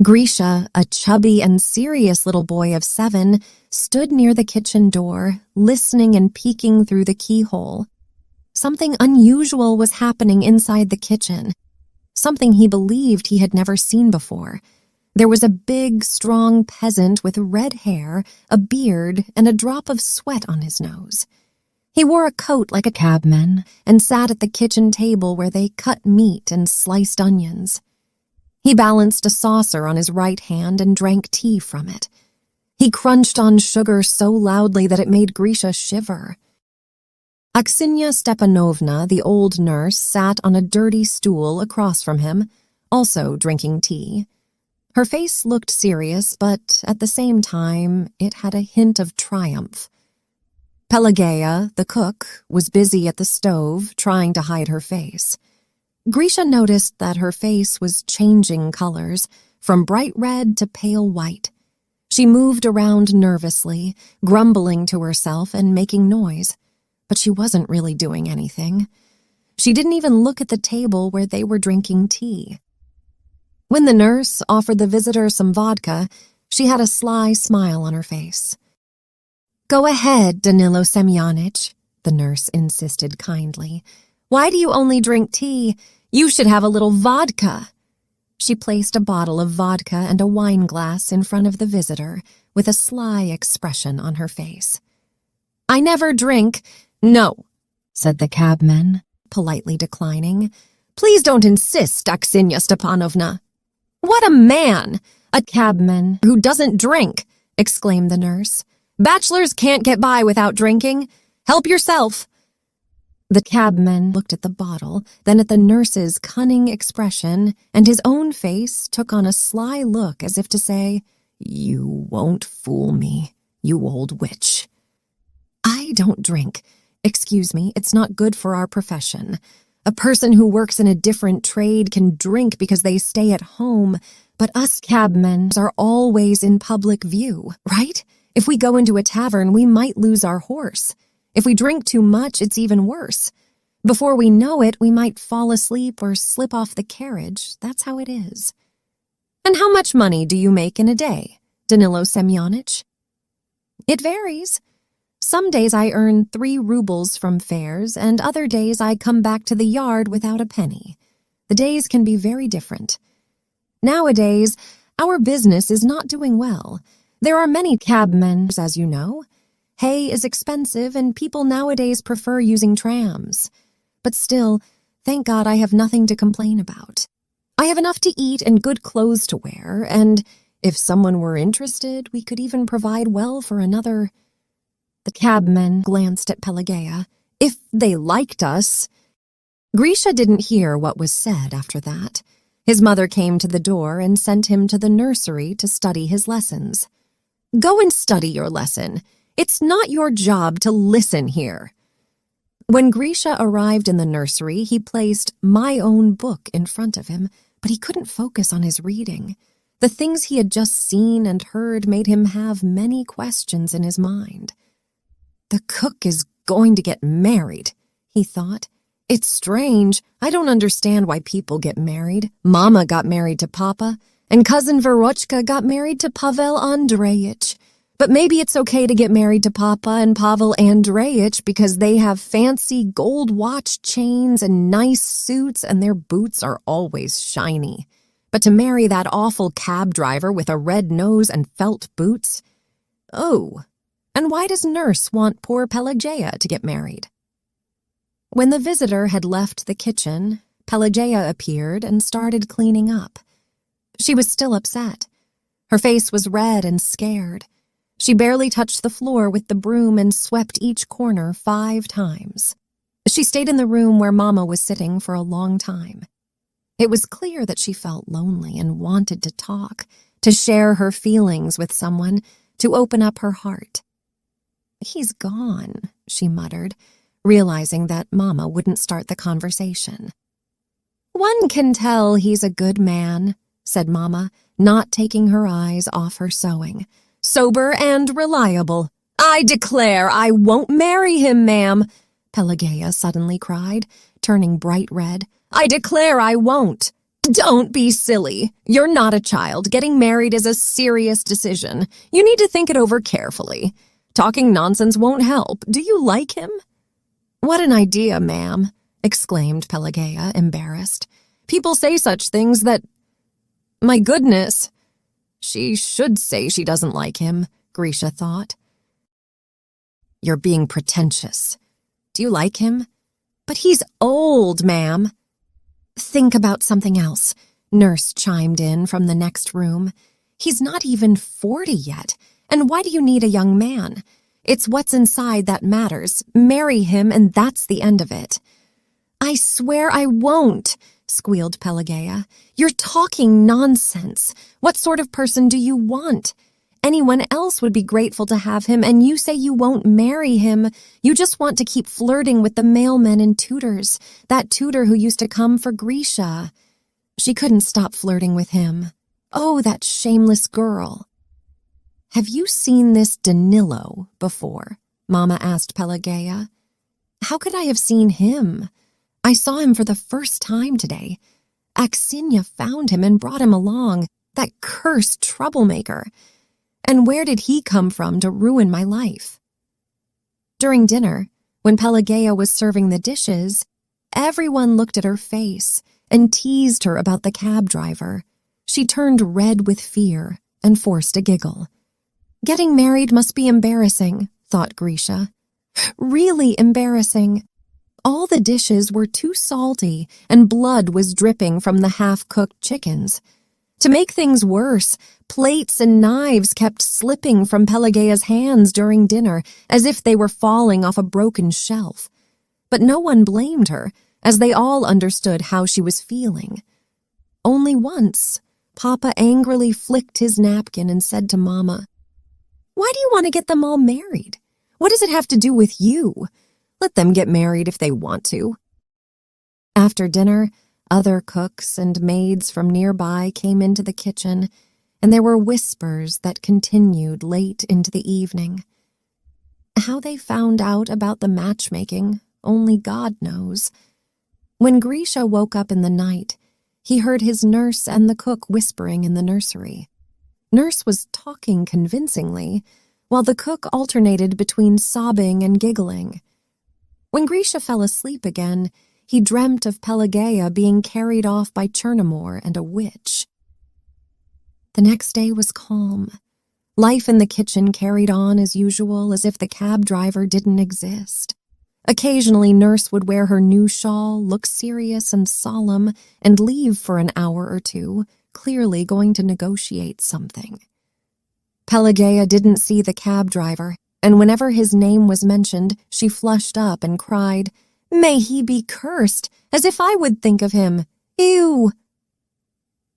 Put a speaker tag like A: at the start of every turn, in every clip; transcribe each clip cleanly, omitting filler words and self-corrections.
A: Grisha, a chubby and serious little boy of 7, stood near the kitchen door, listening and peeking through the keyhole. Something unusual was happening inside the kitchen, something he believed he had never seen before. There was a big, strong peasant with red hair, a beard, and a drop of sweat on his nose. He wore a coat like a cabman and sat at the kitchen table where they cut meat and sliced onions. He balanced a saucer on his right hand and drank tea from it. He crunched on sugar so loudly that it made Grisha shiver. Aksiniya Stepanovna, the old nurse, sat on a dirty stool across from him, also drinking tea. Her face looked serious, but at the same time, it had a hint of triumph. Pelageya, the cook, was busy at the stove, trying to hide her face. Grisha noticed that her face was changing colors, from bright red to pale white. She moved around nervously, grumbling to herself and making noise, but she wasn't really doing anything. She didn't even look at the table where they were drinking tea. When the nurse offered the visitor some vodka, she had a sly smile on her face. "Go ahead, Danilo Semyonich," the nurse insisted kindly. "Why do you only drink tea? You should have a little vodka." She placed a bottle of vodka and a wine glass in front of the visitor, with a sly expression on her face. "I never drink." "No," said the cabman, politely declining. "Please don't insist, Aksiniya Stepanovna." "What a man! A cabman who doesn't drink," exclaimed the nurse. "Bachelors can't get by without drinking. Help yourself." The cabman looked at the bottle, then at the nurse's cunning expression, and his own face took on a sly look as if to say, "You won't fool me, you old witch." "I don't drink. Excuse me, it's not good for our profession. A person who works in a different trade can drink because they stay at home, but us cabmen are always in public view, right? If we go into a tavern, we might lose our horse. If we drink too much, it's even worse. Before we know it, we might fall asleep or slip off the carriage. That's how it is." "And how much money do you make in a day, Danilo Semyonich?" "It varies. Some days I earn 3 rubles from fares, and other days I come back to the yard without a penny. The days can be very different. Nowadays, our business is not doing well. There are many cabmen, as you know. Hay is expensive, and people nowadays prefer using trams. But still, thank God I have nothing to complain about. I have enough to eat and good clothes to wear, and if someone were interested, we could even provide well for another." The cabman glanced at Pelageya. "If they liked us." Grisha didn't hear what was said after that. His mother came to the door and sent him to the nursery to study his lessons. "Go and study your lesson. It's not your job to listen here." When Grisha arrived in the nursery, he placed My Own Book in front of him, but he couldn't focus on his reading. The things he had just seen and heard made him have many questions in his mind. "The cook is going to get married," he thought. "It's strange. I don't understand why people get married. Mama got married to Papa, and Cousin Verochka got married to Pavel Andreich. But maybe it's okay to get married to Papa and Pavel Andreich because they have fancy gold watch chains and nice suits and their boots are always shiny. But to marry that awful cab driver with a red nose and felt boots? Oh, and why does Nurse want poor Pelageya to get married?" When the visitor had left the kitchen, Pelageya appeared and started cleaning up. She was still upset. Her face was red and scared. She barely touched the floor with the broom and swept each corner 5 times. She stayed in the room where Mama was sitting for a long time. It was clear that she felt lonely and wanted to talk, to share her feelings with someone, to open up her heart. "He's gone," she muttered, realizing that Mama wouldn't start the conversation. "One can tell he's a good man," said Mama, not taking her eyes off her sewing. "Sober and reliable." "I declare I won't marry him, ma'am," Pelageya suddenly cried, turning bright red. "I declare I won't." Don't be silly. You're not a child. Getting married is a serious decision. You need to think it over carefully. Talking nonsense won't help. Do you like him? What an idea, ma'am, exclaimed Pelageya, embarrassed. People say such things that... My goodness. She should say she doesn't like him, Grisha thought. You're being pretentious. Do you like him? But he's old, ma'am. Think about something else, Nurse chimed in from the next room. He's not even 40 yet, and why do you need a young man? It's what's inside that matters. Marry him, and that's the end of it. I swear I won't, squealed Pelageya. You're talking nonsense. What sort of person do you want? Anyone else would be grateful to have him, and you say you won't marry him. You just want to keep flirting with the mailmen and tutors, that tutor who used to come for Grisha. She couldn't stop flirting with him. Oh, that shameless girl. Have you seen this Danilo before? Mama asked Pelageya. How could I have seen him? I saw him for the first time today. Aksinya found him and brought him along, that cursed troublemaker. And where did he come from to ruin my life? During dinner, when Pelageya was serving the dishes, everyone looked at her face and teased her about the cab driver. She turned red with fear and forced a giggle. Getting married must be embarrassing, thought Grisha. Really embarrassing. All the dishes were too salty and blood was dripping from the half-cooked chickens. To make things worse, plates and knives kept slipping from Pelageya's hands during dinner as if they were falling off a broken shelf. But no one blamed her, as they all understood how she was feeling. Only once, Papa angrily flicked his napkin and said to Mama, "Why do you want to get them all married? What does it have to do with you? Let them get married if they want to." After dinner, other cooks and maids from nearby came into the kitchen, and there were whispers that continued late into the evening. How they found out about the matchmaking, only God knows. When Grisha woke up in the night, he heard his nurse and the cook whispering in the nursery. Nurse was talking convincingly, while the cook alternated between sobbing and giggling. When Grisha fell asleep again, he dreamt of Pelageya being carried off by Chernamore and a witch. The next day was calm. Life in the kitchen carried on as usual, as if the cab driver didn't exist. Occasionally, Nurse would wear her new shawl, look serious and solemn, and leave for an hour or two, clearly going to negotiate something. Pelageya didn't see the cab driver, and whenever his name was mentioned, she flushed up and cried, "May he be cursed, as if I would think of him. Ew!"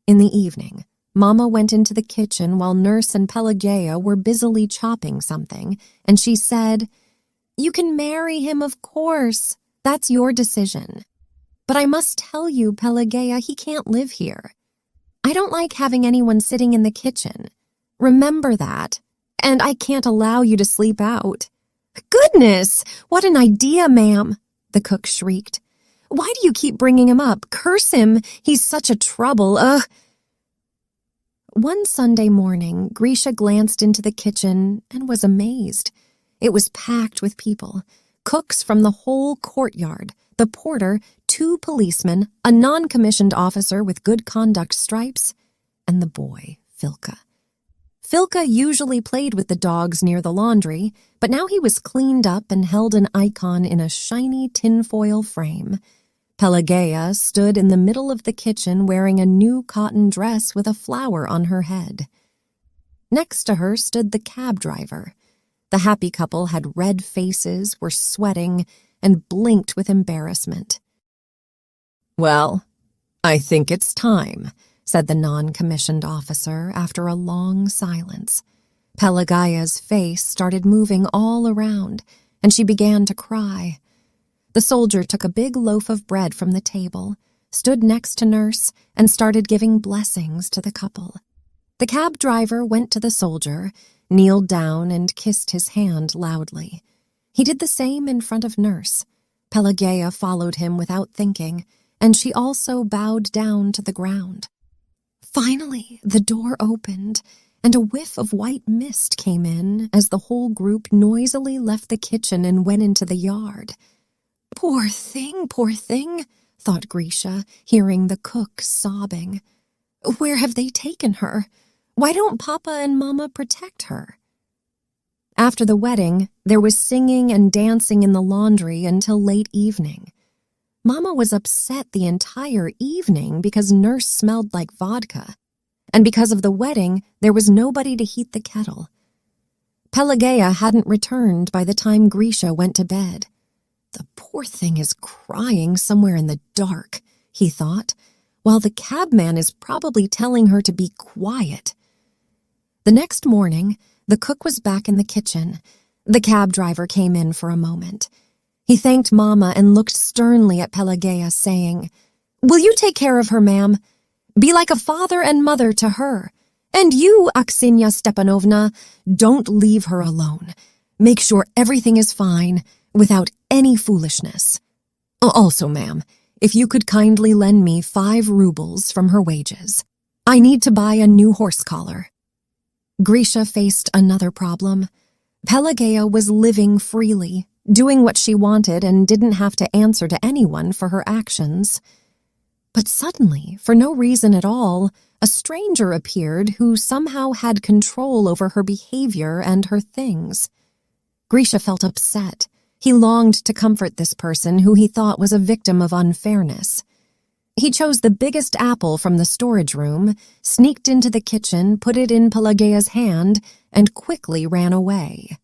A: In the evening, Mama went into the kitchen while Nurse and Pelageya were busily chopping something, and she said, "You can marry him, of course. That's your decision. But I must tell you, Pelageya, he can't live here. I don't like having anyone sitting in the kitchen. Remember that. And I can't allow you to sleep out." "Goodness, what an idea, ma'am," the cook shrieked. "Why do you keep bringing him up? Curse him. He's such a trouble. Ugh." One Sunday morning, Grisha glanced into the kitchen and was amazed. It was packed with people, cooks from the whole courtyard, the porter, 2 policemen, a non-commissioned officer with good conduct stripes, and the boy, Filka. Filka usually played with the dogs near the laundry, but now he was cleaned up and held an icon in a shiny tinfoil frame. Pelageya stood in the middle of the kitchen wearing a new cotton dress with a flower on her head. Next to her stood the cab driver. The happy couple had red faces, were sweating, and blinked with embarrassment. "Well, I think it's time," said the non-commissioned officer after a long silence. Pelageya's face started moving all around, and she began to cry. The soldier took a big loaf of bread from the table, stood next to Nurse, and started giving blessings to the couple. The cab driver went to the soldier, kneeled down, and kissed his hand loudly. He did the same in front of Nurse. Pelageya followed him without thinking, and she also bowed down to the ground. Finally, the door opened, and a whiff of white mist came in as the whole group noisily left the kitchen and went into the yard. Poor thing, thought Grisha, hearing the cook sobbing. Where have they taken her? Why don't Papa and Mama protect her? After the wedding, there was singing and dancing in the laundry until late evening. Mama was upset the entire evening because Nurse smelled like vodka, and because of the wedding, there was nobody to heat the kettle. Pelageya hadn't returned by the time Grisha went to bed. The poor thing is crying somewhere in the dark, he thought, while the cabman is probably telling her to be quiet. The next morning, the cook was back in the kitchen. The cab driver came in for a moment. He thanked Mama and looked sternly at Pelageya, saying, "Will you take care of her, ma'am? Be like a father and mother to her. And you, Aksenya Stepanovna, don't leave her alone. Make sure everything is fine, without any foolishness. Also, ma'am, if you could kindly lend me 5 rubles from her wages. I need to buy a new horse collar." Grisha faced another problem. Pelageya was living freely, doing what she wanted and didn't have to answer to anyone for her actions. But suddenly, for no reason at all, a stranger appeared who somehow had control over her behavior and her things. Grisha felt upset. He longed to comfort this person who he thought was a victim of unfairness. He chose the biggest apple from the storage room, sneaked into the kitchen, put it in Pelageya's hand, and quickly ran away.